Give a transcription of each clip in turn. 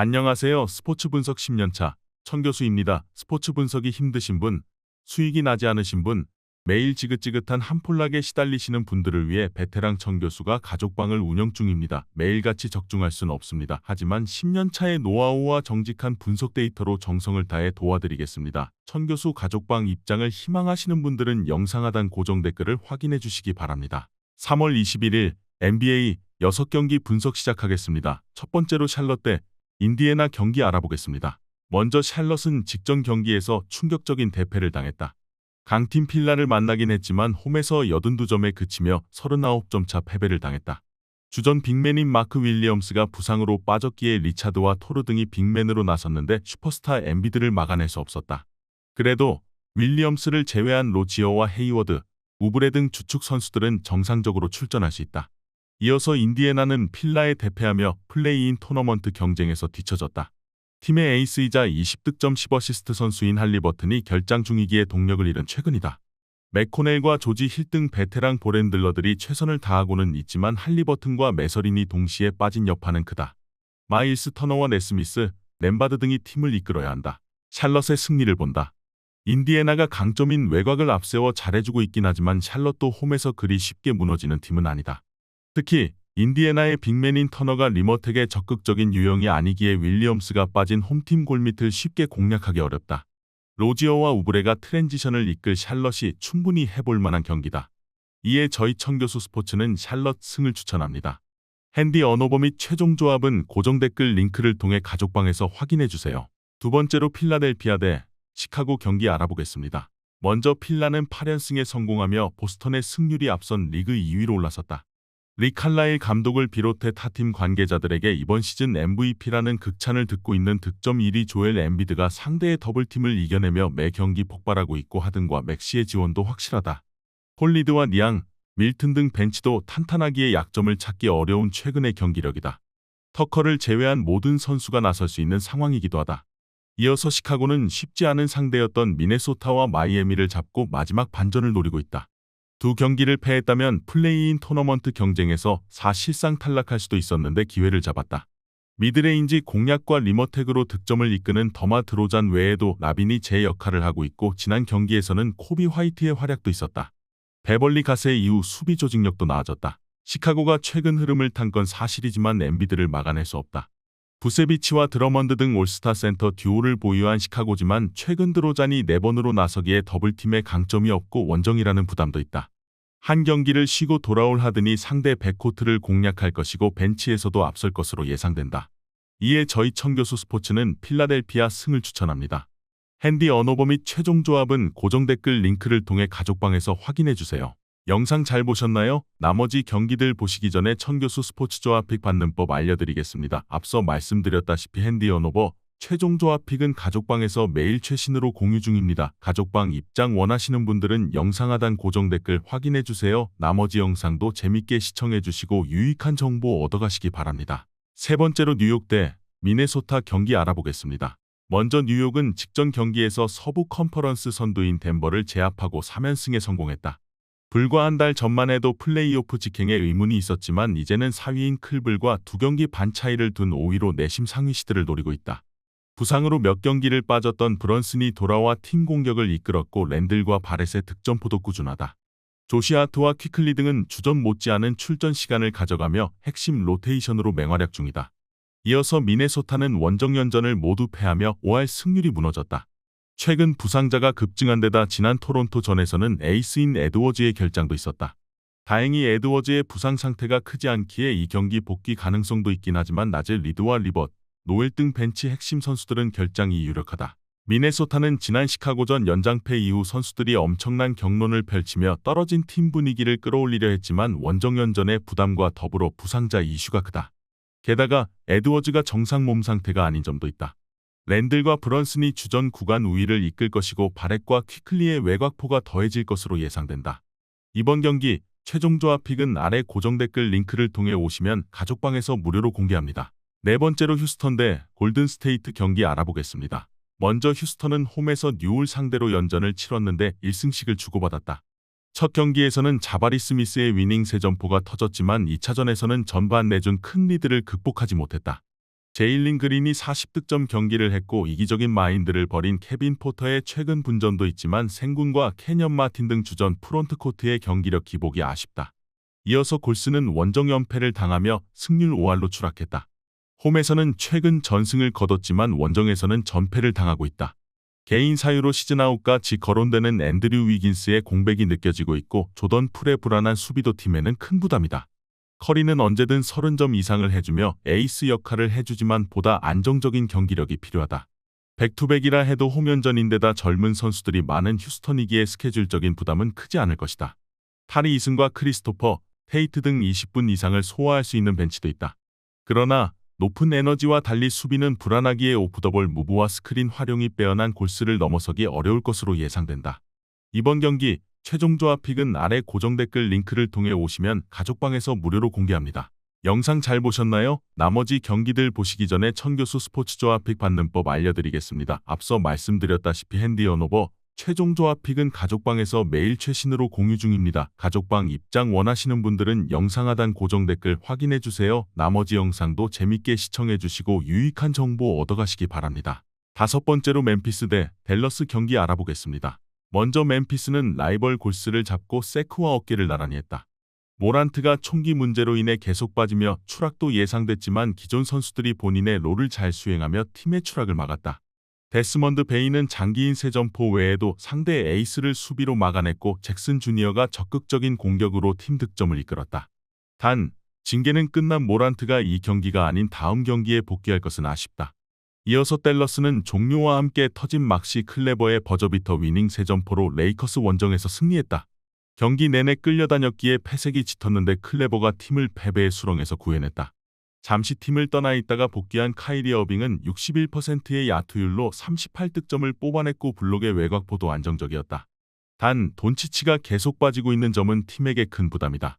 안녕하세요. 스포츠 분석 10년차 천교수입니다. 스포츠 분석이 힘드신 분, 수익이 나지 않으신 분, 매일 지긋지긋한 한폴락에 시달리시는 분들을 위해 베테랑 천교수가 가족방을 운영 중입니다. 매일같이 적중할 수는 없습니다. 하지만 10년차의 노하우와 정직한 분석 데이터로 정성을 다해 도와드리겠습니다. 천교수 가족방 입장을 희망하시는 분들은 영상 하단 고정 댓글을 확인해 주시기 바랍니다. 3월 21일 NBA 6경기 분석 시작하겠습니다. 첫 번째로 샬럿 대 인디애나 경기 알아보겠습니다. 먼저 샬럿은 직전 경기에서 충격적인 대패를 당했다. 강팀 필라를 만나긴 했지만 홈에서 82점에 그치며 39점 차 패배를 당했다. 주전 빅맨인 마크 윌리엄스가 부상으로 빠졌기에 리차드와 토르 등이 빅맨으로 나섰는데 슈퍼스타 엠비드를 막아낼 수 없었다. 그래도 윌리엄스를 제외한 로지어와 헤이워드, 우브레 등 주축 선수들은 정상적으로 출전할 수 있다. 이어서 인디애나는 필라에 대패하며 플레이인 토너먼트 경쟁에서 뒤처졌다. 팀의 에이스이자 20득점 10어시스트 선수인 할리버튼이 결장 중이기에 동력을 잃은 최근이다. 맥코넬과 조지 힐 등 베테랑 볼핸들러들이 최선을 다하고는 있지만 할리버튼과 매서린이 동시에 빠진 여파는 크다. 마일스 터너와 네스미스, 램바드 등이 팀을 이끌어야 한다. 샬럿의 승리를 본다. 인디애나가 강점인 외곽을 앞세워 잘해주고 있긴 하지만 샬럿도 홈에서 그리 쉽게 무너지는 팀은 아니다. 특히 인디애나의 빅맨인 터너가 리머텍의 적극적인 유형이 아니기에 윌리엄스가 빠진 홈팀 골밑을 쉽게 공략하기 어렵다. 로지어와 우브레가 트랜지션을 이끌 샬럿이 충분히 해볼 만한 경기다. 이에 저희 천교수 스포츠는 샬럿 승을 추천합니다. 핸디 언오버 및 최종 조합은 고정 댓글 링크를 통해 가족방에서 확인해주세요. 두 번째로 필라델피아 대 시카고 경기 알아보겠습니다. 먼저 필라는 8연승에 성공하며 보스턴의 승률이 앞선 리그 2위로 올라섰다. 릭 칼라일 감독을 비롯해 타팀 관계자들에게 이번 시즌 MVP라는 극찬을 듣고 있는 득점 1위 조엘 엠비드가 상대의 더블팀을 이겨내며 매 경기 폭발하고 있고 하든과 맥시의 지원도 확실하다. 폴리드와 니앙, 밀튼 등 벤치도 탄탄하기에 약점을 찾기 어려운 최근의 경기력이다. 터커를 제외한 모든 선수가 나설 수 있는 상황이기도 하다. 이어서 시카고는 쉽지 않은 상대였던 미네소타와 마이애미를 잡고 마지막 반전을 노리고 있다. 두 경기를 패했다면 플레이인 토너먼트 경쟁에서 사실상 탈락할 수도 있었는데 기회를 잡았다. 미드레인지 공략과 리머텍으로 득점을 이끄는 더마 드로잔 외에도 라빈이 제 역할을 하고 있고 지난 경기에서는 코비 화이트의 활약도 있었다. 베벌리 가세 이후 수비 조직력도 나아졌다. 시카고가 최근 흐름을 탄 건 사실이지만 엠비드를 막아낼 수 없다. 부세비치와 드러먼드 등 올스타 센터 듀오를 보유한 시카고지만 최근 드로잔이 4번으로 나서기에 더블팀에 강점이 없고 원정이라는 부담도 있다. 한 경기를 쉬고 돌아올 하든이 상대 백코트를 공략할 것이고 벤치에서도 앞설 것으로 예상된다. 이에 저희 천교수 스포츠는 필라델피아 승을 추천합니다. 핸디 언오버 및 최종 조합은 고정 댓글 링크를 통해 가족방에서 확인해주세요. 영상 잘 보셨나요? 나머지 경기들 보시기 전에 천교수 스포츠 조합 픽 받는 법 알려드리겠습니다. 앞서 말씀드렸다시피 핸디 언오버, 최종 조합 픽은 가족방에서 매일 최신으로 공유 중입니다. 가족방 입장 원하시는 분들은 영상 하단 고정 댓글 확인해주세요. 나머지 영상도 재밌게 시청해주시고 유익한 정보 얻어가시기 바랍니다. 세 번째로 뉴욕 대 미네소타 경기 알아보겠습니다. 먼저 뉴욕은 직전 경기에서 서부 컨퍼런스 선두인 덴버를 제압하고 3연승에 성공했다. 불과 한 달 전만 해도 플레이오프 직행에 의문이 있었지만 이제는 4위인 클블과 2경기 반 차이를 둔 5위로 내심 상위 시드를 노리고 있다. 부상으로 몇 경기를 빠졌던 브런슨이 돌아와 팀 공격을 이끌었고 랜들과 바렛의 득점포도 꾸준하다. 조시 하트와 퀴클리 등은 주전 못지않은 출전 시간을 가져가며 핵심 로테이션으로 맹활약 중이다. 이어서 미네소타는 원정연전을 모두 패하며 5할 승률이 무너졌다. 최근 부상자가 급증한 데다 지난 토론토전에서는 에이스인 에드워즈의 결장도 있었다. 다행히 에드워즈의 부상 상태가 크지 않기에 이 경기 복귀 가능성도 있긴 하지만 낮에 리드와 리벗, 노엘 등 벤치 핵심 선수들은 결장이 유력하다. 미네소타는 지난 시카고전 연장패 이후 선수들이 엄청난 경론을 펼치며 떨어진 팀 분위기를 끌어올리려 했지만 원정연전의 부담과 더불어 부상자 이슈가 크다. 게다가 에드워즈가 정상 몸 상태가 아닌 점도 있다. 랜들과 브런슨이 주전 구간 우위를 이끌 것이고 바렛과 퀴클리의 외곽포가 더해질 것으로 예상된다. 이번 경기 최종 조합 픽은 아래 고정 댓글 링크를 통해 오시면 가족방에서 무료로 공개합니다. 네 번째로 휴스턴 대 골든스테이트 경기 알아보겠습니다. 먼저 휴스턴은 홈에서 뉴올 상대로 연전을 치렀는데 1승씩을 주고받았다. 첫 경기에서는 자바리 스미스의 위닝 3점포가 터졌지만 2차전에서는 전반 내준 큰 리드를 극복하지 못했다. 제일린 그린이 40득점 경기를 했고 이기적인 마인드를 버린 케빈 포터의 최근 분전도 있지만 생군과 캐년 마틴 등 주전 프론트코트의 경기력 기복이 아쉽다. 이어서 골스는 원정 연패를 당하며 승률 5할로 추락했다. 홈에서는 최근 전승을 거뒀지만 원정에서는 전패를 당하고 있다. 개인 사유로 시즌아웃과 거론되는 앤드류 위긴스의 공백이 느껴지고 있고 조던 풀의 불안한 수비도 팀에는 큰 부담이다. 커리는 언제든 30점 이상을 해주며 에이스 역할을 해주지만 보다 안정적인 경기력이 필요하다. 백투백이라 해도 홈연전인데다 젊은 선수들이 많은 휴스턴이기에 스케줄적인 부담은 크지 않을 것이다. 타리 이슨과 크리스토퍼, 테이트 등 20분 이상을 소화할 수 있는 벤치도 있다. 그러나 높은 에너지와 달리 수비는 불안하기에 오프 더 볼 무브와 스크린 활용이 빼어난 골스를 넘어서기 어려울 것으로 예상된다. 이번 경기 최종 조합픽은 아래 고정 댓글 링크를 통해 오시면 가족방에서 무료로 공개합니다. 영상 잘 보셨나요? 나머지 경기들 보시기 전에 천교수 스포츠 조합픽 받는 법 알려드리겠습니다. 앞서 말씀드렸다시피 핸디 언오버 최종 조합픽은 가족방에서 매일 최신으로 공유 중입니다. 가족방 입장 원하시는 분들은 영상 하단 고정 댓글 확인해주세요. 나머지 영상도 재밌게 시청해주시고 유익한 정보 얻어가시기 바랍니다. 5번째로 멤피스 대 댈러스 경기 알아보겠습니다. 먼저 멤피스는 라이벌 골스를 잡고 세크와 어깨를 나란히 했다. 모란트가 총기 문제로 인해 계속 빠지며 추락도 예상됐지만 기존 선수들이 본인의 롤을 잘 수행하며 팀의 추락을 막았다. 데스먼드 베인은 장기인 세 점포 외에도 상대 에이스를 수비로 막아냈고 잭슨 주니어가 적극적인 공격으로 팀 득점을 이끌었다. 단, 징계는 끝난 모란트가 이 경기가 아닌 다음 경기에 복귀할 것은 아쉽다. 이어서 댈러스는 종료와 함께 터진 막시 클레버의 버저비터 위닝 세 점포로 레이커스 원정에서 승리했다. 경기 내내 끌려다녔기에 패색이 짙었는데 클레버가 팀을 패배의 수렁에서 구해냈다. 잠시 팀을 떠나 있다가 복귀한 카이리 어빙은 61%의 야투율로 38득점을 뽑아냈고 블록의 외곽포도 안정적이었다. 단 돈치치가 계속 빠지고 있는 점은 팀에게 큰 부담이다.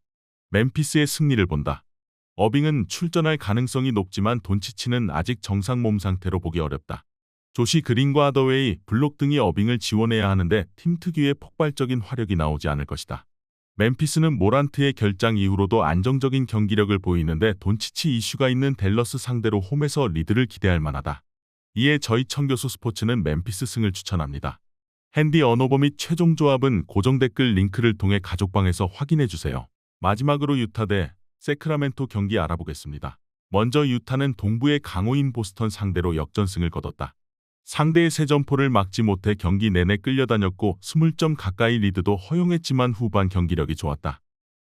멤피스의 승리를 본다. 어빙은 출전할 가능성이 높지만 돈치치는 아직 정상 몸 상태로 보기 어렵다. 조시 그린과 하더웨이, 블록 등이 어빙을 지원해야 하는데 팀 특유의 폭발적인 화력이 나오지 않을 것이다. 멤피스는 모란트의 결장 이후로도 안정적인 경기력을 보이는데 돈치치 이슈가 있는 댈러스 상대로 홈에서 리드를 기대할 만하다. 이에 저희 청교수 스포츠는 멤피스 승을 추천합니다. 핸디 언오버 및 최종 조합은 고정 댓글 링크를 통해 가족방에서 확인해주세요. 마지막으로 유타 대 세크라멘토 경기 알아보겠습니다. 먼저 유타는 동부의 강호인 보스턴 상대로 역전승을 거뒀다. 상대의 세 점포를 막지 못해 경기 내내 끌려다녔고 20점 가까이 리드도 허용했지만 후반 경기력이 좋았다.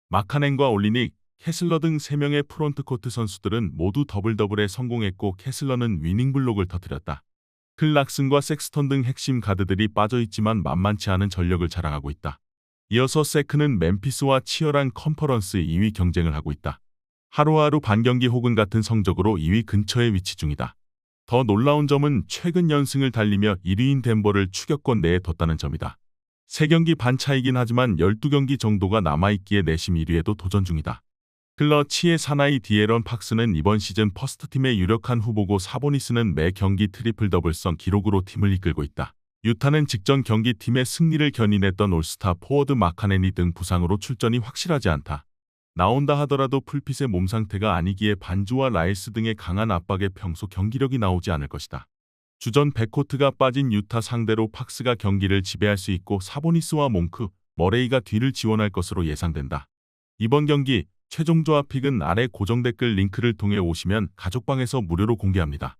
마카넨과 올리닉, 캐슬러 등 3명의 프론트코트 선수들은 모두 더블더블에 성공했고 캐슬러는 위닝 블록을 터뜨렸다. 클락슨과 섹스턴 등 핵심 가드들이 빠져있지만 만만치 않은 전력을 자랑하고 있다. 이어서 세크는 멤피스와 치열한 컨퍼런스 2위 경쟁을 하고 있다. 하루하루 반경기 혹은 같은 성적으로 2위 근처에 위치 중이다. 더 놀라운 점은 최근 연승을 달리며 1위인 덴버를 추격권 내에 뒀다는 점이다. 3경기 반 차이긴 하지만 12경기 정도가 남아있기에 내심 1위에도 도전 중이다. 클러치의 사나이 디에런 팍스는 이번 시즌 퍼스트팀의 유력한 후보고 사보니스는 매 경기 트리플 더블성 기록으로 팀을 이끌고 있다. 유타는 직전 경기 팀의 승리를 견인했던 올스타 포워드 마카네니 등 부상으로 출전이 확실하지 않다. 나온다 하더라도 풀핏의 몸 상태가 아니기에 반주와 라이스 등의 강한 압박에 평소 경기력이 나오지 않을 것이다. 주전 백코트가 빠진 유타 상대로 팍스가 경기를 지배할 수 있고 사보니스와 몽크, 머레이가 뒤를 지원할 것으로 예상된다. 이번 경기 최종 조합픽은 아래 고정 댓글 링크를 통해 오시면 가족방에서 무료로 공개합니다.